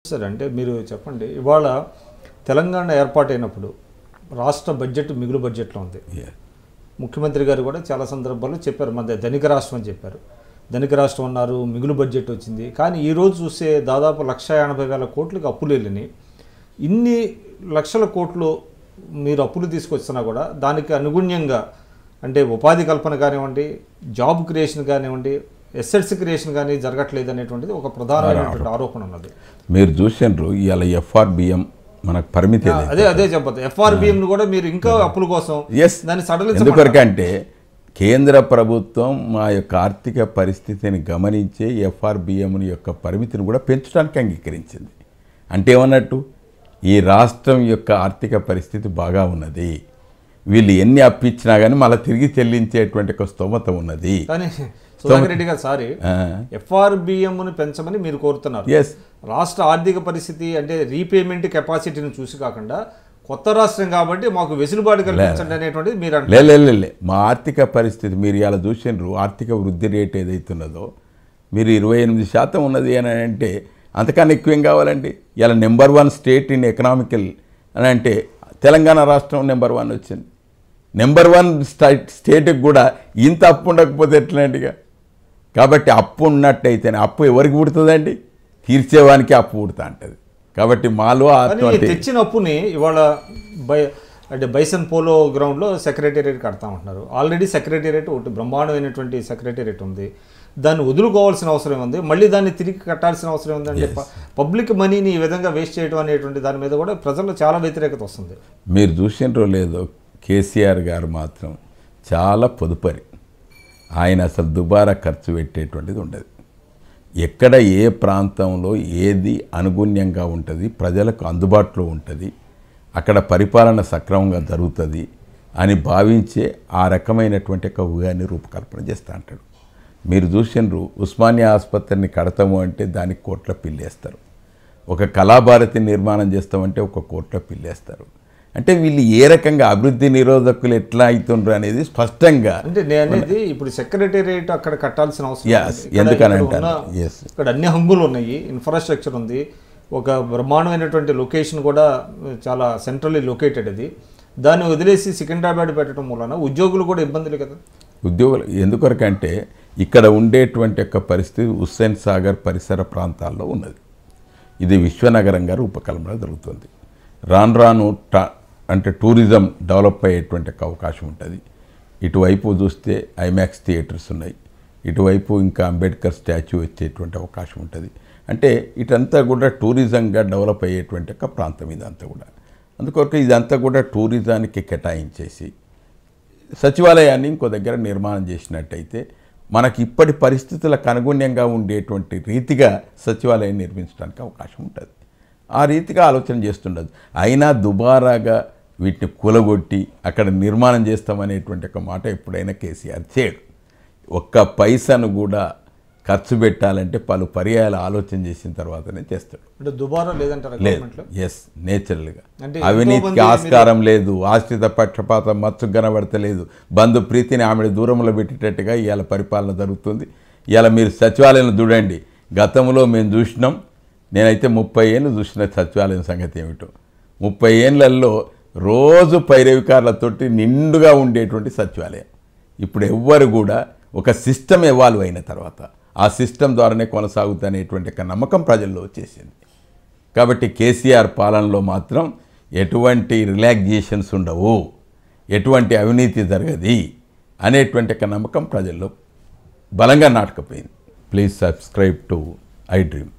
Sir అంటే మీరు చెప్పండి, ఇవాళ తెలంగాణ ఏర్పాటైనప్పుడు రాష్ట్ర బడ్జెట్ మిగులు బడ్జెట్లో ఉంది. ముఖ్యమంత్రి గారు కూడా చాలా సందర్భాల్లో చెప్పారు, మన ధనిక రాష్ట్రం అని చెప్పారు. ధనిక రాష్ట్రం అన్నారు, మిగులు బడ్జెట్ వచ్చింది. కానీ ఈరోజు చూస్తే దాదాపు 1,80,000 కోట్లకు అప్పులు వెళ్ళినాయి. ఇన్ని లక్షల కోట్లు మీరు అప్పులు తీసుకొచ్చినా కూడా దానికి అనుగుణ్యంగా అంటే ఉపాధి కల్పన కానివ్వండి, జాబ్ క్రియేషన్ కానివ్వండి, ఎసెట్స్ క్రియేషన్ కానీ జరగట్లేదు అనేటువంటిది ఒక ప్రధానమైనటువంటి ఆరోపణ ఉన్నది. మీరు చూసినారు ఇవాళ ఎఫ్ఆర్బిఎం మనకు పరిమితి, అదే చెప్పదు. ఎఫ్ఆర్బిఎం కూడా మీరు ఇంకా అప్పుల కోసం దాన్ని సడలించారు. ఎందుకంటే కేంద్ర ప్రభుత్వం మా యొక్క ఆర్థిక పరిస్థితిని గమనించే ఎఫ్ఆర్బిఎం యొక్క పరిమితిని కూడా పెంచడానికి అంగీకరించింది. అంటే ఏమన్నట్టు, ఈ రాష్ట్రం యొక్క ఆర్థిక పరిస్థితి బాగా ఉన్నది, వీళ్ళు ఎన్ని అప్పిచ్చినా కానీ మళ్ళీ తిరిగి చెల్లించేటువంటి ఒక స్తోమత ఉన్నది. కానీ సుధాకర్ రెడ్డి గారు సారీ ఎఫ్ఆర్బిఎంను పెంచమని మీరు కోరుతున్నారు. రాష్ట్ర ఆర్థిక పరిస్థితి అంటే రీపేమెంట్ కెపాసిటీని చూసి కాకుండా కొత్త రాష్ట్రం కాబట్టి మాకు వెసులుబాటు కల్పించండి అనేటువంటిది మీరు అంటే మా ఆర్థిక పరిస్థితి మీరు ఇలా చూసినారు. ఆర్థిక వృద్ధి రేట్ ఏదైతున్నదో మీరు 28% ఉన్నది అని అంటే అంతకన్నా ఎక్కువేం కావాలండి. ఇలా నెంబర్ 1 స్టేట్ ఇన్ ఎకనామికల్ అని అంటే తెలంగాణ రాష్ట్రం నెంబర్ 1 వచ్చింది. నెంబర్ 1 స్టేట్కి కూడా ఇంత అప్పు ఉండకపోతే ఎట్లాంటిగా. కాబట్టి అప్పు ఉన్నట్టయితేనే అప్పు ఎవరికి పుడుతుందండి, తీర్చేవానికి అప్పు పుడుతూ ఉంటుంది. కాబట్టి మాలో తెచ్చిన అప్పుని ఇవాళ అంటే బైసన్ పోలో గ్రౌండ్లో సెక్రటేరియట్ కడతా ఉంటున్నారు. ఆల్రెడీ సెక్రటేరియట్ ఒకటి బ్రహ్మాండమైనటువంటి సెక్రటేరియట్ ఉంది, దాన్ని వదులుకోవాల్సిన అవసరం ఉంది, మళ్ళీ దాన్ని తిరిగి కట్టాల్సిన అవసరం ఉందంటే పబ్లిక్ మనీని ఈ విధంగా వేస్ట్ చేయడం అనేటువంటి దాని మీద కూడా ప్రజల్లో చాలా వ్యతిరేకత వస్తుంది. మీరు చూసినరో లేదో కేసీఆర్ గారు మాత్రం చాలా పొదుపరి, ఆయన అసలు దుబారా ఖర్చు పెట్టేటువంటిది ఉండదు. ఎక్కడ ఏ ప్రాంతంలో ఏది అనుగుణ్యంగా ఉంటుంది, ప్రజలకు అందుబాటులో ఉంటుంది, అక్కడ పరిపాలన సక్రమంగా జరుగుతుంది అని భావించే ఆ రకమైనటువంటి ఒక ఊహాన్ని రూపకల్పన చేస్తూ అంటాడు. మీరు చూసినారు ఉస్మానియా ఆసుపత్రిని కడతాము అంటే దానికి కోట్ల పిల్లేస్తారు, ఒక కళాభారతి నిర్మాణం చేస్తామంటే 1 కోట్ల పిల్లేస్తారు. అంటే వీళ్ళు ఏ రకంగా అభివృద్ధి నిరోధకులు ఎట్లా అవుతుండ్రు అనేది స్పష్టంగా అంటే నేనేది ఇప్పుడు సెక్రటేరియట్ అక్కడ కట్టాల్సిన అవసరం ఎందుకనంటే ఇక్కడ అన్ని హంగులు ఉన్నాయి, ఇన్ఫ్రాస్ట్రక్చర్ ఉంది, ఒక బ్రహ్మాండమైనటువంటి లొకేషన్ కూడా చాలా సెంట్రల్లీ లొకేటెడ్. అది దాన్ని వదిలేసి సికింద్రాబాద్ పెట్టడం వలన ఉద్యోగులు కూడా ఇబ్బందులు కదా. ఉద్యోగులు ఎందుకొరకంటే ఇక్కడ ఉండేటువంటి యొక్క పరిస్థితి హుస్సేన్ సాగర్ పరిసర ప్రాంతాల్లో ఉన్నది. ఇది విశ్వనగరంగా రూపకల్పన జరుగుతుంది. రాను రాను అంటే టూరిజం డెవలప్ అయ్యేటువంటి అవకాశం ఉంటుంది. ఇటువైపు చూస్తే ఐమాక్స్ థియేటర్స్ ఉన్నాయి, ఇటువైపు ఇంకా అంబేద్కర్ స్టాచ్యూ వచ్చేటువంటి అవకాశం ఉంటుంది. అంటే ఇటంతా కూడా టూరిజంగా డెవలప్ అయ్యేటువంటి ఒక ప్రాంతం ఇదంతా కూడా. అందుకొరకు ఇదంతా కూడా టూరిజానికి కేటాయించేసి సచివాలయాన్ని ఇంకో దగ్గర నిర్మాణం చేసినట్టయితే మనకి ఇప్పటి పరిస్థితులకు అనుగుణ్యంగా ఉండేటువంటి రీతిగా సచివాలయం నిర్మించడానికి అవకాశం ఉంటుంది. ఆ రీతిగా ఆలోచన చేస్తుండదు. అయినా దుబారాగా వీటిని కూలగొట్టి అక్కడ నిర్మాణం చేస్తామనేటువంటి ఒక మాట ఎప్పుడైనా కేసీఆర్ చేయడు. 1 పైసను కూడా ఖర్చు పెట్టాలంటే పలు పర్యాయాలు ఆలోచన చేసిన తర్వాతనే చేస్తాడు. అంటే దుబారా లేదంటారా? నేచురల్గా అవినీతికి ఆస్కారం లేదు, ఆశ్రిత పక్షపాతం మచ్చుకు కనబడతలేదు, బంధు ప్రీతిని ఆమె దూరంలో పెట్టేటట్టుగా ఇవాళ పరిపాలన జరుగుతుంది. ఇవాళ మీరు సచివాలయం చూడండి, గతంలో మేము చూసినాం, నేనైతే 30 ఏళ్ళు చూసిన సచివాలయం సంగతి ఏమిటో. 30 ఏళ్లలో రోజు పైరవికారులతోటి నిండుగా ఉండేటువంటి సచివాలయం. ఇప్పుడు ఎవ్వరు కూడా ఒక సిస్టమ్ ఎవాల్వ్ అయిన తర్వాత ఆ సిస్టమ్ ద్వారానే కొనసాగుతనేటువంటి ఒక నమ్మకం ప్రజల్లో వచ్చేసింది. కాబట్టి కేసీఆర్ పాలనలో మాత్రం ఎటువంటి రిలాక్సేషన్స్ ఉండవు, ఎటువంటి అవినీతి జరగది అనేటువంటి ఒక నమ్మకం ప్రజల్లో బలంగా నాటుకుపోయింది. Please subscribe to I dream.